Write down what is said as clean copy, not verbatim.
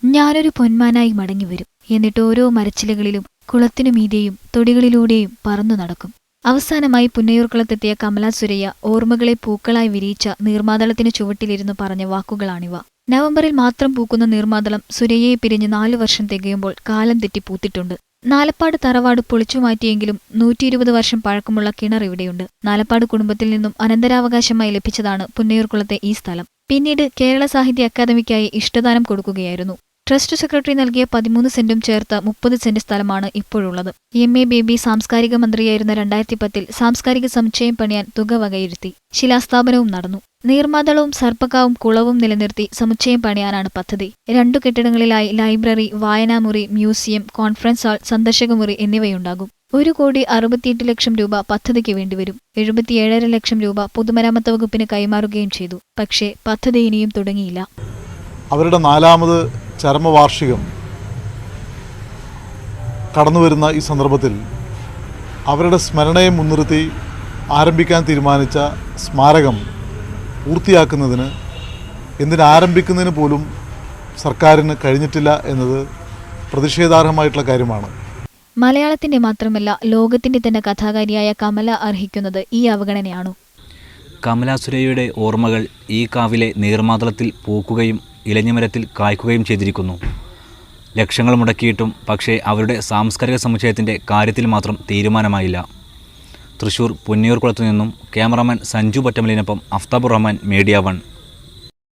ഞാനൊരു പൊന്മാനായി മടങ്ങിവരും. എന്നിട്ട് ഓരോ മരച്ചിലകളിലും കുളത്തിനു മീതെയും തൊടികളിലൂടെയും പറന്നു നടക്കും. അവസാനമായി പുന്നയൂർക്കുളത്തെത്തിയ കമല സുരയ്യ ഓർമ്മകളെ പൂക്കളായി വിരിയിച്ച നീർമാതളത്തിനു ചുവട്ടിലിരുന്നു പറഞ്ഞ വാക്കുകളാണിവ. നവംബറിൽ മാത്രം പൂക്കുന്ന നീർമാതളം സുരയ്യയെ പിരിഞ്ഞ് 4 വർഷം തികയുമ്പോൾ കാലം തെറ്റി പൂത്തിട്ടുണ്ട്. നാലപ്പാട് തറവാട് പൊളിച്ചുമാറ്റിയെങ്കിലും 120 വർഷം പഴക്കമുള്ള കിണർ ഇവിടെയുണ്ട്. നാലപ്പാട് കുടുംബത്തിൽ നിന്നും അനന്തരാവകാശമായി ലഭിച്ചതാണ് പുന്നയൂർക്കുളത്തെ ഈ സ്ഥലം. പിന്നീട് കേരള സാഹിത്യ അക്കാദമിക്കായി ഇഷ്ടദാനം കൊടുക്കുകയായിരുന്നു. ട്രസ്റ്റ് സെക്രട്ടറി നൽകിയ 13 സെന്റും ചേർത്ത് 30 സെന്റ് സ്ഥലമാണ് ഇപ്പോഴുള്ളത്. എം.എ. ബേബി സാംസ്കാരിക മന്ത്രിയായിരുന്ന 2010 സാംസ്കാരിക സമുച്ചയം പണിയാൻ തുക വകയിരുത്തി. ശിലാസ്ഥാപനവും നടന്നു. നീർമാതളവും സർപ്പക്കാവും കുളവും നിലനിർത്തി സമുച്ചയം പണിയാനാണ് പദ്ധതി. 2 കെട്ടിടങ്ങളിലായി ലൈബ്രറി, വായനാമുറി, മ്യൂസിയം, കോൺഫറൻസ് ഹാൾ, സന്ദർശകമുറി എന്നിവയുണ്ടാകും. 1,68 ലക്ഷം രൂപ പദ്ധതിക്ക് വേണ്ടിവരും. 77.5 ലക്ഷം രൂപ പൊതുമരാമത്ത് വകുപ്പിന് കൈമാറുകയും ചെയ്തു. പക്ഷേ പദ്ധതി ഇനിയും തുടങ്ങിയില്ല. അവരുടെ 4ാമത് ചരമവാർഷികം കടന്നുവരുന്ന ഈ സന്ദർഭത്തിൽ അവരുടെ സ്മരണയെ മുൻനിർത്തി ആരംഭിക്കാൻ തീരുമാനിച്ച സ്മാരകം പൂർത്തിയാക്കുന്നതിന്, എന്തിനാരംഭിക്കുന്നതിന് പോലും സർക്കാരിന് കഴിഞ്ഞിട്ടില്ല എന്നത് പ്രതിഷേധാർഹമായിട്ടുള്ള കാര്യമാണ്. മലയാളത്തിന്റെ മാത്രമല്ല ലോകത്തിന്റെ തന്നെ കഥാകാരിയായ കമല അർഹിക്കുന്നത് ഈ അവഗണനയാണോ? കമല സുരയ്യയുടെ ഓർമ്മകൾ ഈ കാവിലെ നീർമാതളത്തിൽ പൂക്കുകയും ഇലഞ്ഞിമരത്തിൽ കായ്ക്കുകയും ചെയ്തിരിക്കുന്നു. ലക്ഷങ്ങൾ മുടക്കിയിട്ടും പക്ഷേ അവരുടെ സാംസ്കാരിക സമുച്ചയത്തിൻ്റെ കാര്യത്തിൽ മാത്രം തീരുമാനമായില്ല. തൃശൂർ പുന്നയൂർക്കുളത്തു നിന്നും ക്യാമറാമാൻ സഞ്ജു പറ്റമലിനൊപ്പം അഫ്താബുർ റഹ്മാൻ, മീഡിയ 1.